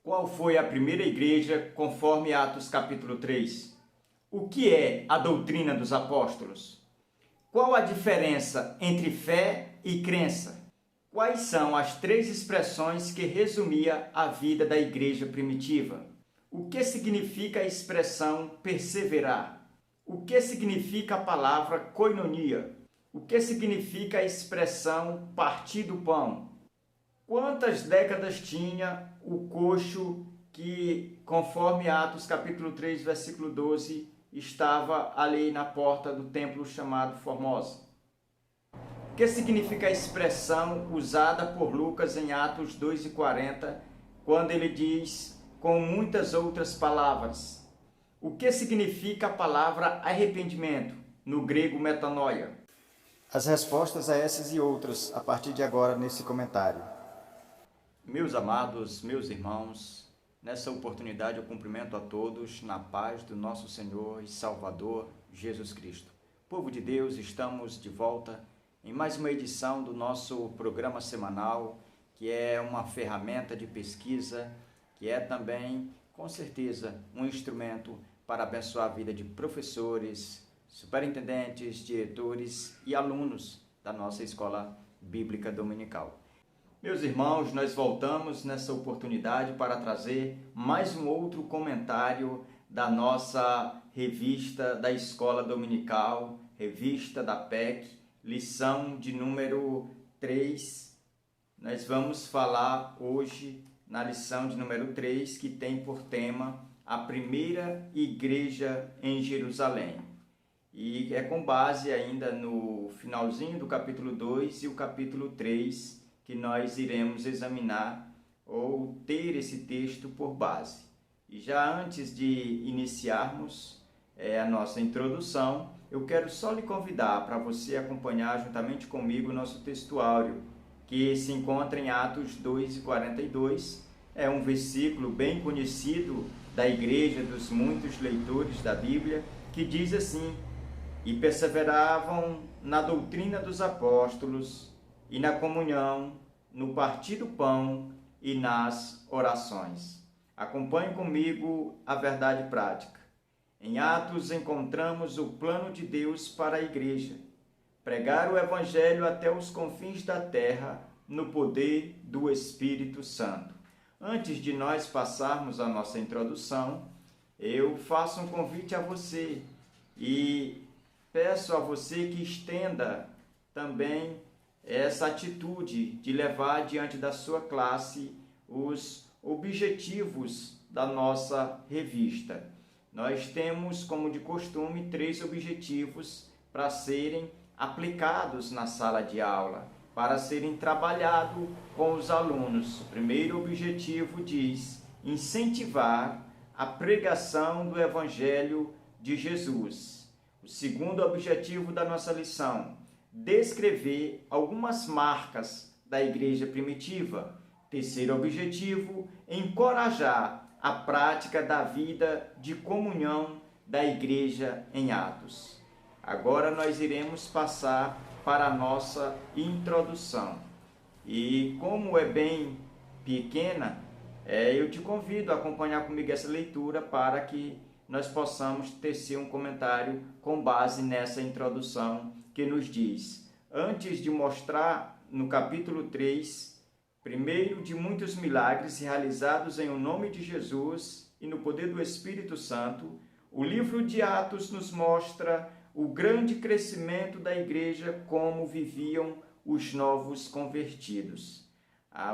Qual foi a primeira igreja conforme Atos capítulo 3? O que é a doutrina dos apóstolos? Qual a diferença entre fé e crença? Quais são as três expressões que resumia a vida da igreja primitiva? O que significa a expressão perseverar? O que significa a palavra koinonia? O que significa a expressão partir do pão? Quantas décadas tinha o coxo que, conforme Atos capítulo 3, versículo 12, estava ali na porta do templo chamado Formosa? O que significa a expressão usada por Lucas em Atos 2:40, quando ele diz, com muitas outras palavras? O que significa a palavra arrependimento, no grego metanoia? As respostas a essas e outras, a partir de agora, nesse comentário. Meus amados, meus irmãos, nessa oportunidade eu cumprimento a todos na paz do nosso Senhor e Salvador Jesus Cristo. Povo de Deus, estamos de volta em mais uma edição do nosso programa semanal, que é uma ferramenta de pesquisa, que é também, com certeza, um instrumento para abençoar a vida de professores, superintendentes, diretores e alunos da nossa escola bíblica dominical. Meus irmãos, nós voltamos nessa oportunidade para trazer mais um outro comentário da nossa revista da Escola Dominical, revista da PEC, lição de número 3. Nós vamos falar hoje na lição de número 3, que tem por tema a primeira igreja em Jerusalém. E é com base ainda no finalzinho do capítulo 2 e o capítulo 3, que nós iremos examinar ou ter esse texto por base. E já antes de iniciarmos a nossa introdução, eu quero só lhe convidar para você acompanhar juntamente comigo o nosso textuário, que se encontra em Atos 2:42. É um versículo bem conhecido da igreja, dos muitos leitores da Bíblia, que diz assim: e perseveravam na doutrina dos apóstolos, e na comunhão, no partir do pão e nas orações. Acompanhe comigo a verdade prática. Em Atos encontramos o plano de Deus para a igreja: pregar o evangelho até os confins da terra no poder do Espírito Santo. Antes de nós passarmos a nossa introdução, eu faço um convite a você e peço a você que estenda também essa atitude de levar diante da sua classe os objetivos da nossa revista. Nós temos, como de costume, 3 objetivos para serem aplicados na sala de aula, para serem trabalhados com os alunos. O primeiro objetivo diz incentivar a pregação do Evangelho de Jesus. O segundo objetivo da nossa lição: descrever algumas marcas da igreja primitiva. Terceiro objetivo: encorajar a prática da vida de comunhão da igreja em Atos. Agora nós iremos passar para a nossa introdução. E como é bem pequena, eu te convido a acompanhar comigo essa leitura para que nós possamos tecer um comentário com base nessa introdução que nos diz: antes de mostrar no capítulo 3, primeiro de muitos milagres realizados em o nome de Jesus e no poder do Espírito Santo, o livro de Atos nos mostra o grande crescimento da igreja, como viviam os novos convertidos.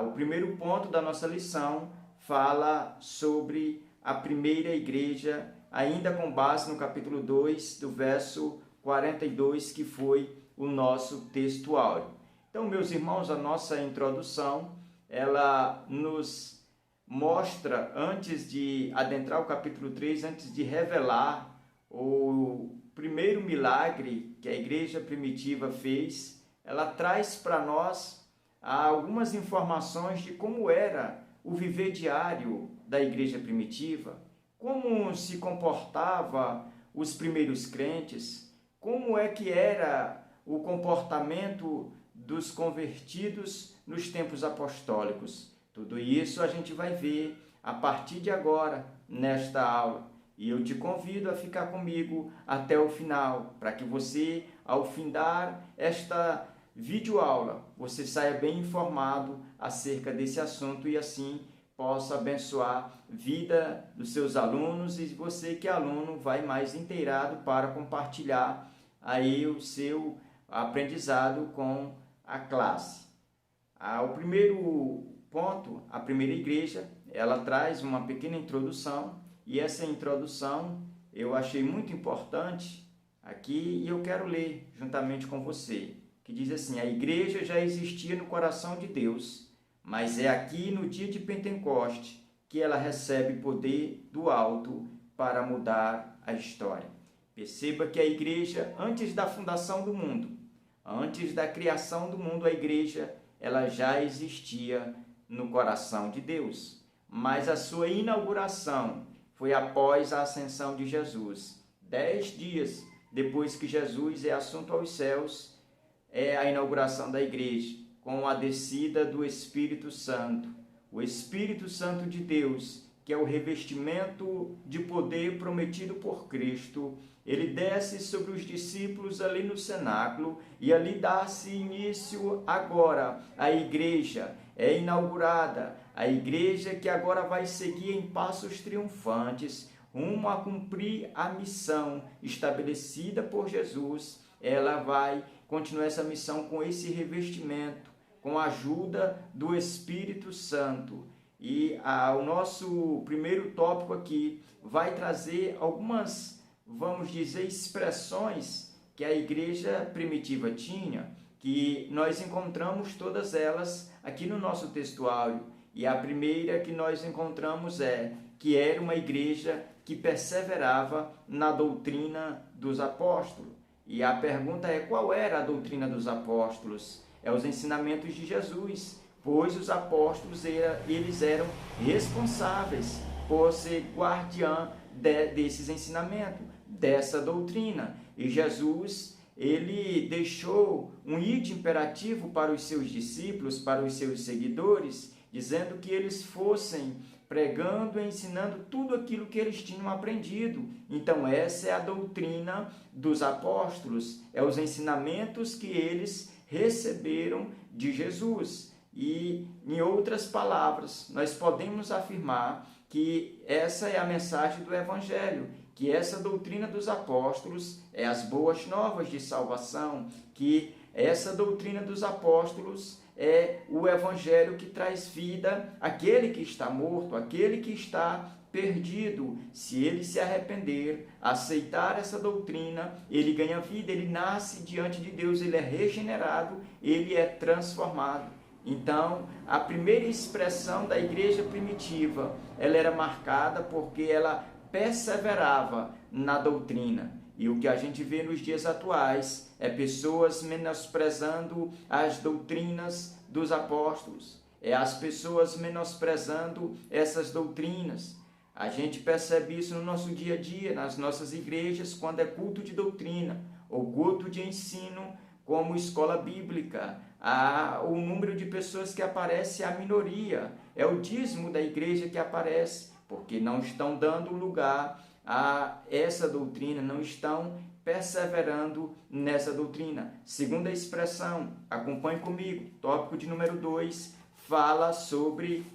O primeiro ponto da nossa lição fala sobre a primeira igreja, ainda com base no capítulo 2, do verso 42, que foi o nosso textuário. Então, meus irmãos, a nossa introdução, ela nos mostra, antes de adentrar o capítulo 3, antes de revelar o primeiro milagre que a igreja primitiva fez, ela traz para nós algumas informações de como era o viver diário da igreja primitiva, como se comportava os primeiros crentes, como é que era o comportamento dos convertidos nos tempos apostólicos. Tudo isso a gente vai ver a partir de agora nesta aula. E eu te convido a ficar comigo até o final, para que você, ao findar esta videoaula, você saia bem informado acerca desse assunto e assim possa abençoar a vida dos seus alunos, e você que é aluno vai mais inteirado para compartilhar aí o seu aprendizado com a classe. O primeiro ponto, a primeira igreja, ela traz uma pequena introdução, e essa introdução eu achei muito importante aqui e eu quero ler juntamente com você, que diz assim: a igreja já existia no coração de Deus, mas é aqui no dia de Pentecoste que ela recebe poder do alto para mudar a história. Perceba que a igreja, antes da fundação do mundo, antes da criação do mundo, a igreja ela já existia no coração de Deus, mas a sua inauguração foi após a ascensão de Jesus. 10 dias depois que Jesus é assunto aos céus, é a inauguração da igreja, com a descida do Espírito Santo. O Espírito Santo de Deus, que é o revestimento de poder prometido por Cristo, ele desce sobre os discípulos ali no cenáculo e ali dá-se início agora. A igreja é inaugurada, a igreja que agora vai seguir em passos triunfantes, rumo a cumprir a missão estabelecida por Jesus. Ela vai continuar essa missão com esse revestimento, com a ajuda do Espírito Santo. E o nosso primeiro tópico aqui vai trazer algumas, vamos dizer, expressões que a igreja primitiva tinha, que nós encontramos todas elas aqui no nosso textuário. E a primeira que nós encontramos é que era uma igreja que perseverava na doutrina dos apóstolos. E a pergunta é: qual era a doutrina dos apóstolos? É os ensinamentos de Jesus, pois os apóstolos eles eram responsáveis por ser guardiã desses ensinamentos, dessa doutrina. E Jesus, ele deixou um id imperativo para os seus discípulos, para os seus seguidores, dizendo que eles fossem pregando e ensinando tudo aquilo que eles tinham aprendido. Então essa é a doutrina dos apóstolos, é os ensinamentos que eles receberam de Jesus. E, em outras palavras, nós podemos afirmar que essa é a mensagem do Evangelho, que essa doutrina dos apóstolos é as boas novas de salvação, que essa doutrina dos apóstolos é o Evangelho que traz vida àquele que está morto, àquele que está perdido. Se ele se arrepender, aceitar essa doutrina, ele ganha vida, ele nasce diante de Deus, ele é regenerado, ele é transformado. Então, a primeira expressão da igreja primitiva, ela era marcada porque ela perseverava na doutrina. E o que a gente vê nos dias atuais é pessoas menosprezando as doutrinas dos apóstolos, é as pessoas menosprezando essas doutrinas. A gente percebe isso no nosso dia a dia, nas nossas igrejas, quando é culto de doutrina ou culto de ensino, como escola bíblica. O número de pessoas que aparece é a minoria, é o dízimo da igreja que aparece, porque não estão dando lugar a essa doutrina, não estão perseverando nessa doutrina. Segunda expressão, acompanhe comigo, tópico de número 2, fala sobre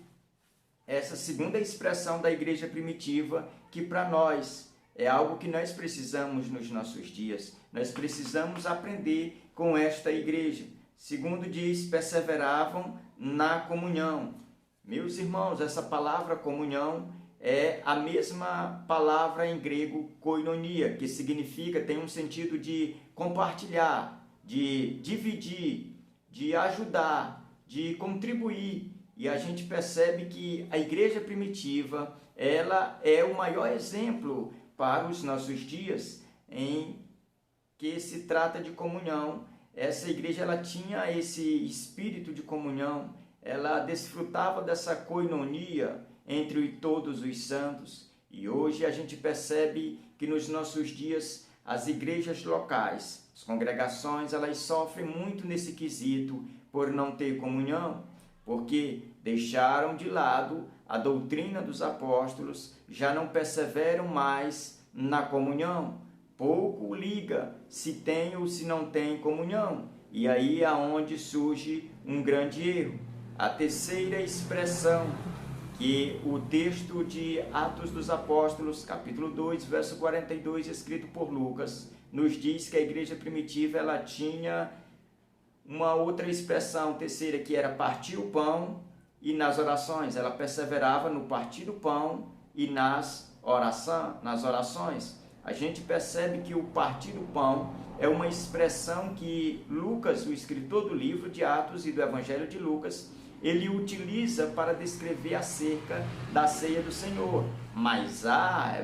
essa segunda expressão da igreja primitiva, que para nós é algo que nós precisamos nos nossos dias. Nós precisamos aprender com esta igreja. Segundo diz, perseveravam na comunhão. Meus irmãos, essa palavra comunhão é a mesma palavra em grego koinonia, que significa, tem um sentido de compartilhar, de dividir, de ajudar, de contribuir. E a gente percebe que a igreja primitiva, ela é o maior exemplo para os nossos dias em que se trata de comunhão. Essa igreja ela tinha esse espírito de comunhão, ela desfrutava dessa koinonia entre todos os santos. E hoje a gente percebe que nos nossos dias as igrejas locais, as congregações, elas sofrem muito nesse quesito por não ter comunhão, porque deixaram de lado a doutrina dos apóstolos, já não perseveram mais na comunhão. Pouco liga se tem ou se não tem comunhão. E aí é onde surge um grande erro. A terceira expressão que o texto de Atos dos Apóstolos, capítulo 2, verso 42, escrito por Lucas, nos diz que a igreja primitiva ela tinha uma outra expressão terceira, que era partir o pão e nas orações. Ela perseverava no partir do pão e nas orações. A gente percebe que o partir do pão é uma expressão que Lucas, o escritor do livro de Atos e do Evangelho de Lucas, ele utiliza para descrever acerca da ceia do Senhor. Mas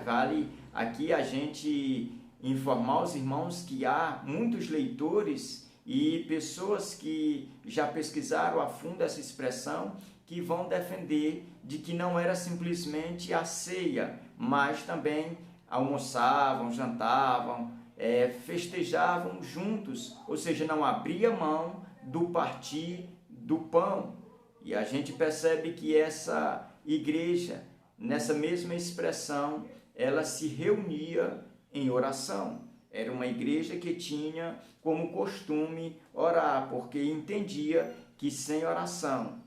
vale aqui a gente informar os irmãos que há muitos leitores e pessoas que já pesquisaram a fundo essa expressão, que vão defender de que não era simplesmente a ceia, mas também almoçavam, jantavam, festejavam juntos, ou seja, não abria mão do partir do pão. E a gente percebe que essa igreja, nessa mesma expressão, ela se reunia em oração. Era uma igreja que tinha como costume orar, porque entendia que sem oração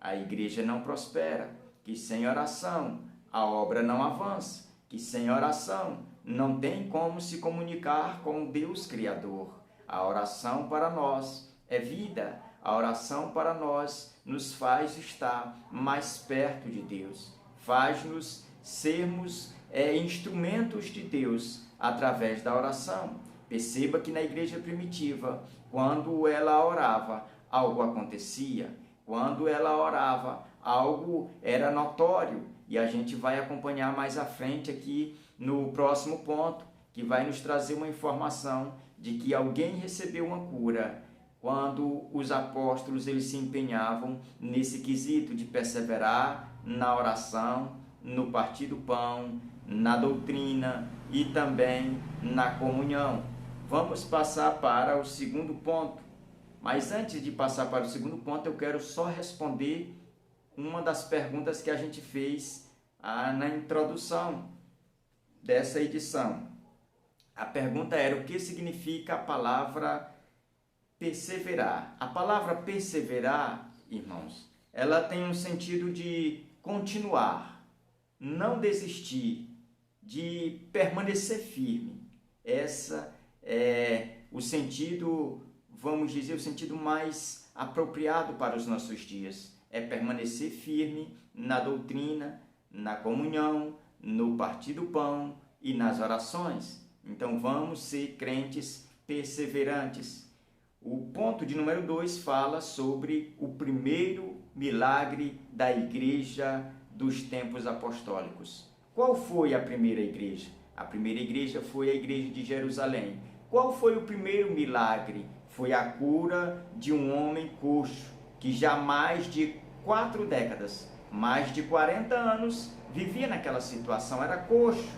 a igreja não prospera, que sem oração a obra não avança, que sem oração não tem como se comunicar com Deus Criador. A oração para nós é vida. A oração para nós nos faz estar mais perto de Deus, faz-nos sermos instrumentos de Deus através da oração. Perceba que na igreja primitiva, quando ela orava, algo acontecia. Quando ela orava, algo era notório. E a gente vai acompanhar mais à frente aqui no próximo ponto, que vai nos trazer uma informação de que alguém recebeu uma cura quando os apóstolos eles se empenhavam nesse quesito de perseverar na oração, no partir do pão, na doutrina e também na comunhão. Vamos passar para o segundo ponto. Mas antes de passar para o segundo ponto, eu quero só responder uma das perguntas que a gente fez na introdução dessa edição. A pergunta era: o que significa a palavra perseverar? A palavra perseverar, irmãos, ela tem um sentido de continuar, não desistir, de permanecer firme. Essa é o sentido, vamos dizer, o sentido mais apropriado para os nossos dias. É permanecer firme na doutrina, na comunhão, no partir do pão e nas orações. Então vamos ser crentes perseverantes. O ponto de número 2 fala sobre o primeiro milagre da igreja dos tempos apostólicos. Qual foi a primeira igreja? A primeira igreja foi a igreja de Jerusalém. Qual foi o primeiro milagre? Foi a cura de um homem coxo, que já há mais de 4 décadas, mais de 40 anos, vivia naquela situação, era coxo,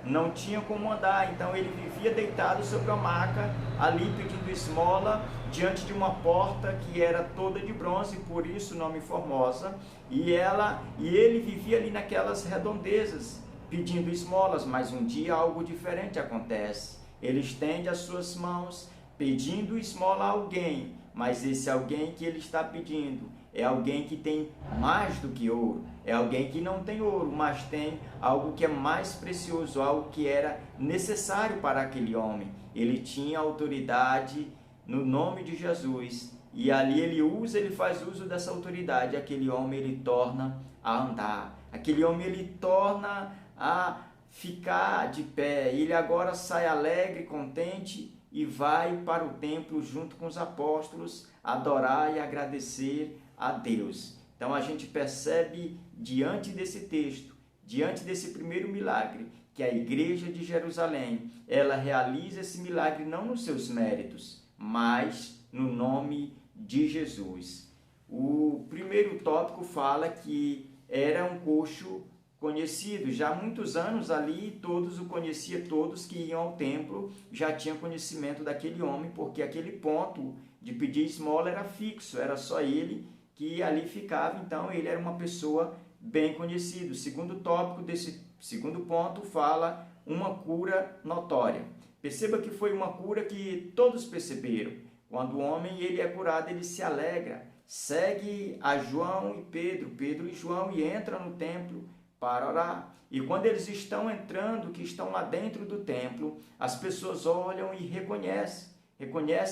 não tinha como andar, então ele vivia deitado sobre a maca, ali pedindo esmola, diante de uma porta que era toda de bronze, por isso o nome Formosa, e ele vivia ali naquelas redondezas, pedindo esmolas. Mas um dia algo diferente acontece, ele estende as suas mãos, pedindo esmola a alguém, mas esse alguém que ele está pedindo é alguém que tem mais do que ouro, é alguém que não tem ouro, mas tem algo que é mais precioso, algo que era necessário para aquele homem. Ele tinha autoridade no nome de Jesus, e ali ele faz uso dessa autoridade. Aquele homem ele torna a andar, aquele homem ele torna a ficar de pé, ele agora sai alegre, contente, e vai para o templo junto com os apóstolos adorar e agradecer a Deus. Então a gente percebe diante desse texto, diante desse primeiro milagre, que a igreja de Jerusalém, ela realiza esse milagre não nos seus méritos, mas no nome de Jesus. O primeiro tópico fala que era um coxo conhecido, já há muitos anos ali, todos o conheciam, todos que iam ao templo já tinham conhecimento daquele homem, porque aquele ponto de pedir esmola era fixo, era só ele que ali ficava, então ele era uma pessoa bem conhecido. O segundo tópico desse segundo ponto fala uma cura notória. Perceba que foi uma cura que todos perceberam. Quando o homem ele é curado, ele se alegra, segue a João e Pedro, Pedro e João, e entra no templo para orar. E quando eles estão entrando, que estão lá dentro do templo, as pessoas olham e reconhecem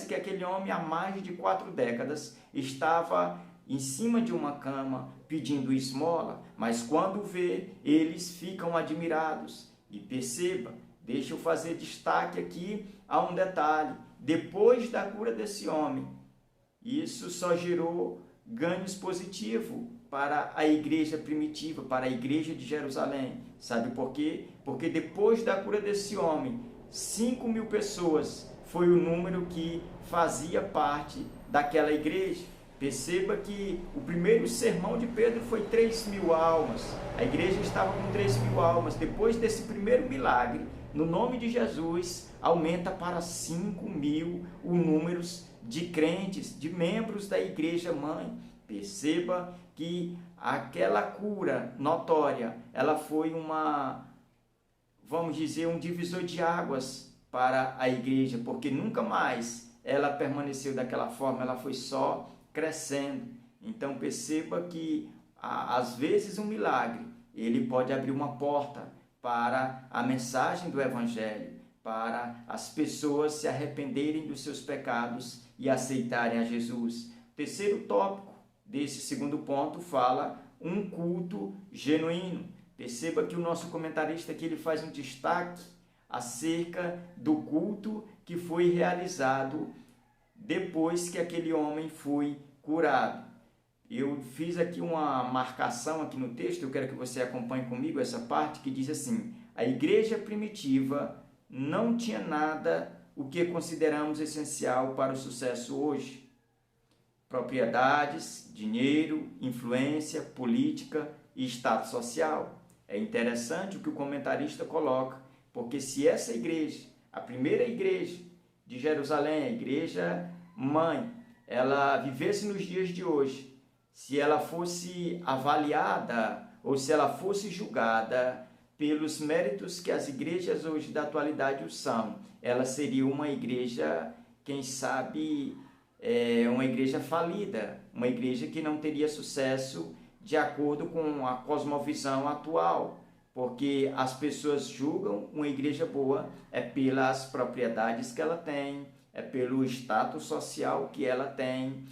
que aquele homem há mais de 4 décadas estava em cima de uma cama pedindo esmola, mas quando vê, eles ficam admirados. E perceba, deixa eu fazer destaque aqui a um detalhe. Depois da cura desse homem, isso só gerou ganhos positivos para a igreja primitiva, para a igreja de Jerusalém. Sabe por quê? Porque depois da cura desse homem, 5.000 pessoas foi o número que fazia parte daquela igreja. Perceba que o primeiro sermão de Pedro foi 3.000 almas. A igreja estava com 3.000 almas. Depois desse primeiro milagre, no nome de Jesus, aumenta para 5.000 o número de crentes, de membros da igreja mãe. Perceba que aquela cura notória, ela foi vamos dizer, um divisor de águas para a igreja, porque nunca mais ela permaneceu daquela forma, ela foi só crescendo. Então perceba que às vezes um milagre, ele pode abrir uma porta para a mensagem do Evangelho, para as pessoas se arrependerem dos seus pecados e aceitarem a Jesus. O terceiro tópico desse segundo ponto fala um culto genuíno. Perceba que o nosso comentarista aqui ele faz um destaque acerca do culto que foi realizado depois que aquele homem foi curado. Eu fiz aqui uma marcação aqui no texto, eu quero que você acompanhe comigo essa parte que diz assim: a igreja primitiva não tinha nada o que consideramos essencial para o sucesso hoje. Propriedades, dinheiro, influência, política e status social. É interessante o que o comentarista coloca, porque se essa igreja, a primeira igreja de Jerusalém, a igreja mãe, ela vivesse nos dias de hoje, se ela fosse avaliada ou se ela fosse julgada pelos méritos que as igrejas hoje da atualidade o são, ela seria uma igreja, quem sabe, uma igreja falida, uma igreja que não teria sucesso de acordo com a cosmovisão atual, porque as pessoas julgam uma igreja boa pelas propriedades que ela tem, pelo status social que ela tem,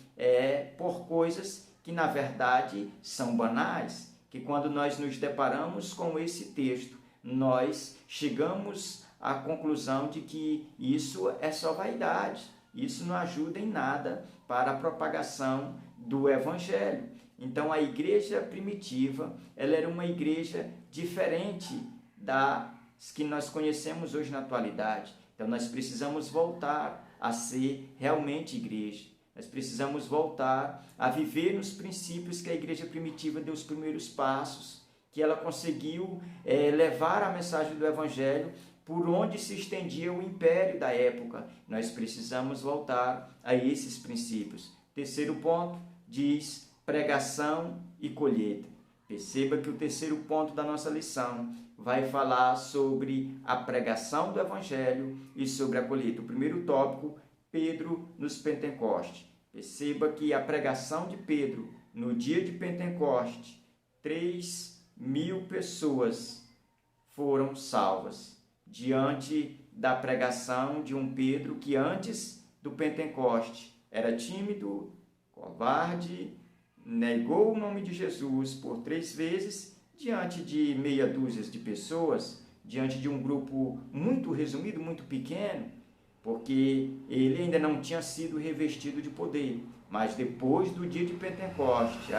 por coisas que na verdade são banais, que quando nós nos deparamos com esse texto, nós chegamos à conclusão de que isso é só vaidade, isso não ajuda em nada para a propagação do Evangelho. Então a igreja primitiva, ela era uma igreja diferente das que nós conhecemos hoje na atualidade. Então nós precisamos voltar a ser realmente igreja. Nós precisamos voltar a viver nos princípios que a igreja primitiva deu os primeiros passos, que ela conseguiu levar a mensagem do Evangelho por onde se estendia o império da época. Nós precisamos voltar a esses princípios. Terceiro ponto diz pregação e colheita. Perceba que o terceiro ponto da nossa lição vai falar sobre a pregação do Evangelho e sobre a colheita. O primeiro tópico, Pedro nos Pentecoste. Perceba que a pregação de Pedro no dia de Pentecoste, 3.000 pessoas foram salvas diante da pregação de um Pedro que antes do Pentecoste era tímido, covarde, negou o nome de Jesus por 3 vezes diante de meia dúzia de pessoas, diante de um grupo muito resumido, muito pequeno, porque ele ainda não tinha sido revestido de poder. Mas depois do dia de Pentecoste,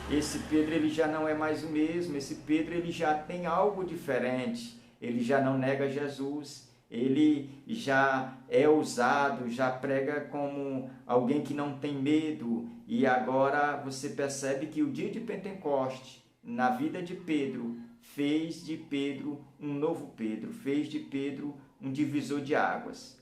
esse Pedro ele já não é mais o mesmo, esse Pedro ele já tem algo diferente, ele já não nega Jesus, ele já é ousado, já prega como alguém que não tem medo. E agora você percebe que o dia de Pentecoste, na vida de Pedro, fez de Pedro um novo Pedro, fez de Pedro um divisor de águas.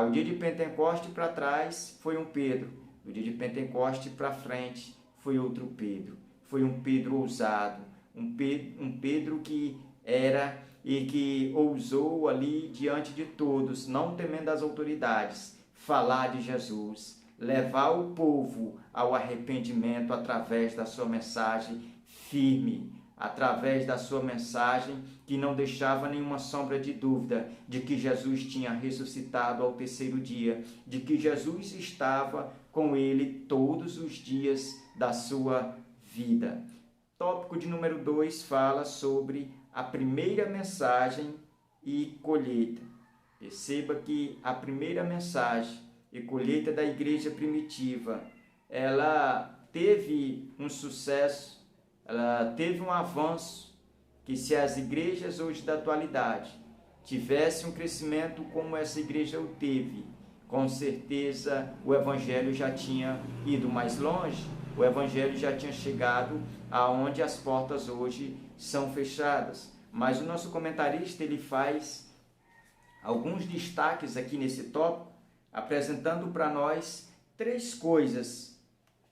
O dia de Pentecoste para trás foi um Pedro, o dia de Pentecoste para frente foi outro Pedro. Foi um Pedro ousado, um Pedro que era e que ousou ali diante de todos, não temendo as autoridades, falar de Jesus, levar o povo ao arrependimento através da sua mensagem firme, através da sua mensagem que não deixava nenhuma sombra de dúvida de que Jesus tinha ressuscitado ao terceiro dia, de que Jesus estava com ele todos os dias da sua vida. Tópico de número 2 fala sobre a primeira mensagem e colheita. Perceba que a primeira mensagem e colheita da igreja primitiva, ela teve um sucesso, ela teve um avanço, que se as igrejas hoje da atualidade tivessem um crescimento como essa igreja o teve, com certeza o evangelho já tinha ido mais longe, o evangelho já tinha chegado aonde as portas hoje são fechadas. Mas o nosso comentarista ele faz alguns destaques aqui nesse tópico, apresentando para nós 3 coisas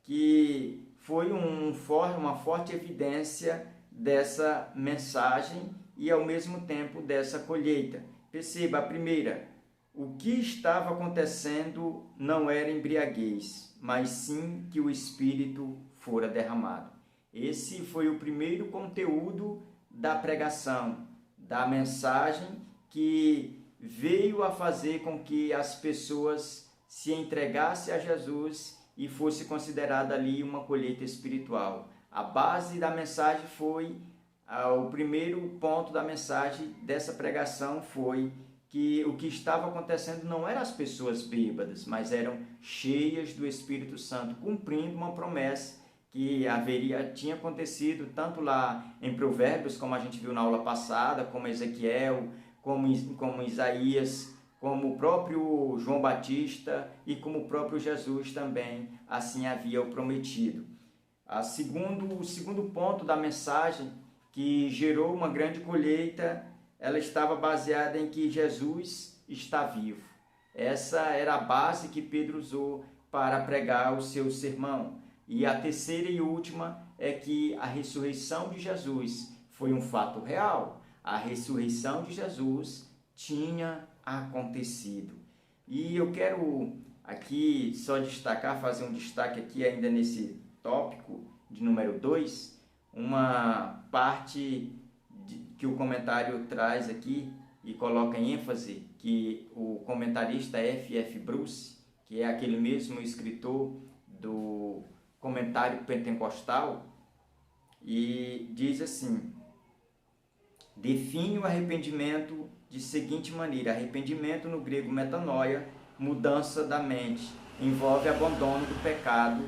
que foi uma forte evidência dessa mensagem e ao mesmo tempo dessa colheita. Perceba, a primeira, o que estava acontecendo não era embriaguez, mas sim que o Espírito fora derramado. Esse foi o primeiro conteúdo da pregação, da mensagem que veio a fazer com que as pessoas se entregassem a Jesus e fosse considerada ali uma colheita espiritual. A base da mensagem foi, o primeiro ponto da mensagem dessa pregação foi que o que estava acontecendo não eram as pessoas bêbadas, mas eram cheias do Espírito Santo, cumprindo uma promessa que tinha acontecido tanto lá em Provérbios, como a gente viu na aula passada, como Ezequiel, como Isaías, como o próprio João Batista e como o próprio Jesus também assim havia o prometido. O segundo ponto da mensagem que gerou uma grande colheita, ela estava baseada em que Jesus está vivo. Essa era a base que Pedro usou para pregar o seu sermão. E a terceira e última é que a ressurreição de Jesus foi um fato real. A ressurreição de Jesus tinha acontecido. E eu quero aqui só fazer um destaque aqui ainda nesse tópico de número 2, uma parte que o comentário traz aqui e coloca em ênfase, que o comentarista F.F. Bruce, que é aquele mesmo escritor do comentário pentecostal, e diz assim, define o arrependimento de seguinte maneira: arrependimento no grego metanoia, mudança da mente, envolve abandono do pecado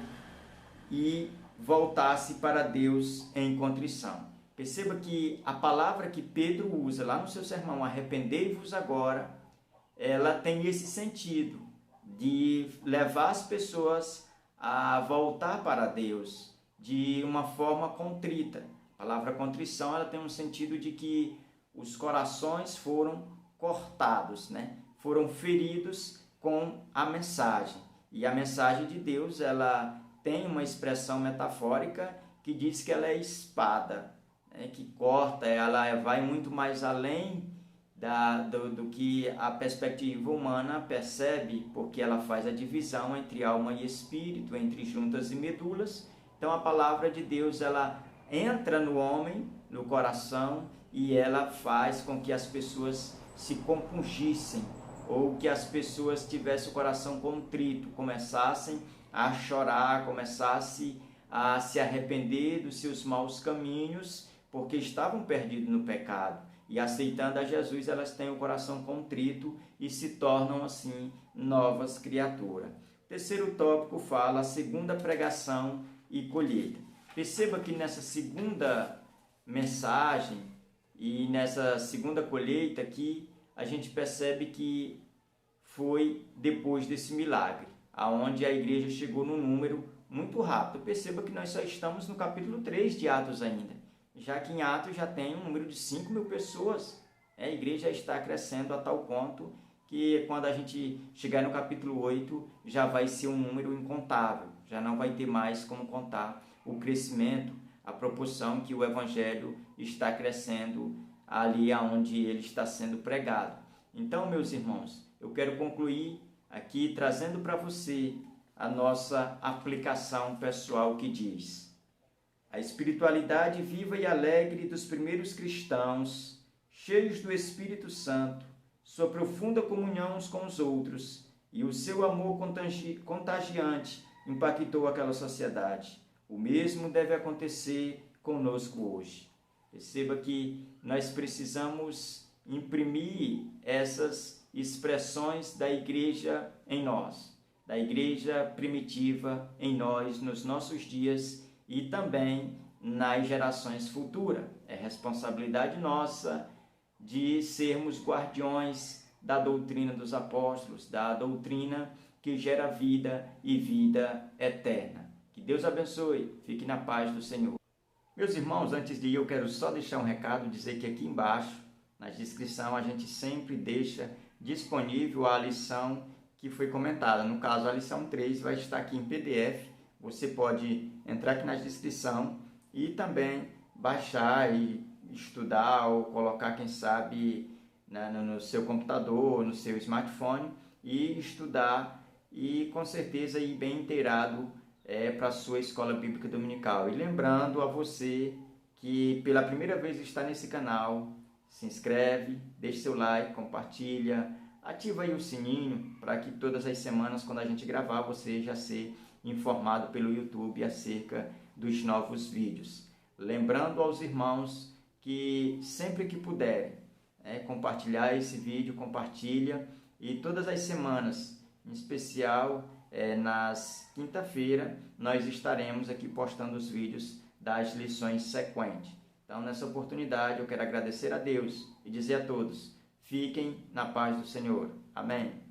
e voltar-se para Deus em contrição. Perceba que a palavra que Pedro usa lá no seu sermão, arrependei-vos agora, ela tem esse sentido de levar as pessoas a voltar para Deus de uma forma contrita. A palavra contrição, ela tem um sentido de que os corações foram cortados, né? Foram feridos com a mensagem. E a mensagem de Deus, ela tem uma expressão metafórica que diz que ela é espada, né? Que corta, ela vai muito mais além do que a perspectiva humana percebe, porque ela faz a divisão entre alma e espírito, entre juntas e medulas. Então a palavra de Deus, ela entra no homem, no coração, e ela faz com que as pessoas se compungissem, ou que as pessoas tivessem o coração contrito, começassem a chorar, começassem a se arrepender dos seus maus caminhos, porque estavam perdidos no pecado. E aceitando a Jesus, elas têm o coração contrito e se tornam assim novas criaturas. O terceiro tópico fala a segunda pregação e colheita. Perceba que nessa segunda mensagem e nessa segunda colheita aqui, a gente percebe que foi depois desse milagre, aonde a igreja chegou num número muito rápido. Perceba que nós só estamos no capítulo 3 de Atos ainda, já que em Atos já tem um número de 5.000 pessoas. A igreja está crescendo a tal ponto que quando a gente chegar no capítulo 8, já vai ser um número incontável, já não vai ter mais como contar o crescimento, a proporção que o Evangelho está crescendo ali aonde ele está sendo pregado. Então, meus irmãos, eu quero concluir aqui trazendo para você a nossa aplicação pessoal que diz: a espiritualidade viva e alegre dos primeiros cristãos, cheios do Espírito Santo, sua profunda comunhão uns com os outros e o seu amor contagiante impactou aquela sociedade. O mesmo deve acontecer conosco hoje. Perceba que nós precisamos imprimir essas expressões da igreja em nós, da igreja primitiva em nós, nos nossos dias e também nas gerações futuras. É responsabilidade nossa de sermos guardiões da doutrina dos apóstolos, da doutrina que gera vida e vida eterna. Que Deus abençoe. Fique na paz do Senhor. Meus irmãos, antes de ir, eu quero só deixar um recado, dizer que aqui embaixo, na descrição, a gente sempre deixa disponível a lição que foi comentada. No caso, a lição 3 vai estar aqui em PDF. Você pode entrar aqui na descrição e também baixar e estudar ou colocar, quem sabe, no seu computador, no seu smartphone e estudar e com certeza ir bem inteirado para a sua escola bíblica dominical. E lembrando a você que pela primeira vez está nesse canal, se inscreve, deixe seu like, compartilha, ativa aí o sininho para que todas as semanas, quando a gente gravar, você já seja informado pelo YouTube acerca dos novos vídeos. Lembrando aos irmãos que sempre que puderem, compartilhar esse vídeo, compartilha, e todas as semanas, em especial nas quinta-feira, nós estaremos aqui postando os vídeos das lições sequentes. Então, nessa oportunidade, eu quero agradecer a Deus e dizer a todos: fiquem na paz do Senhor. Amém.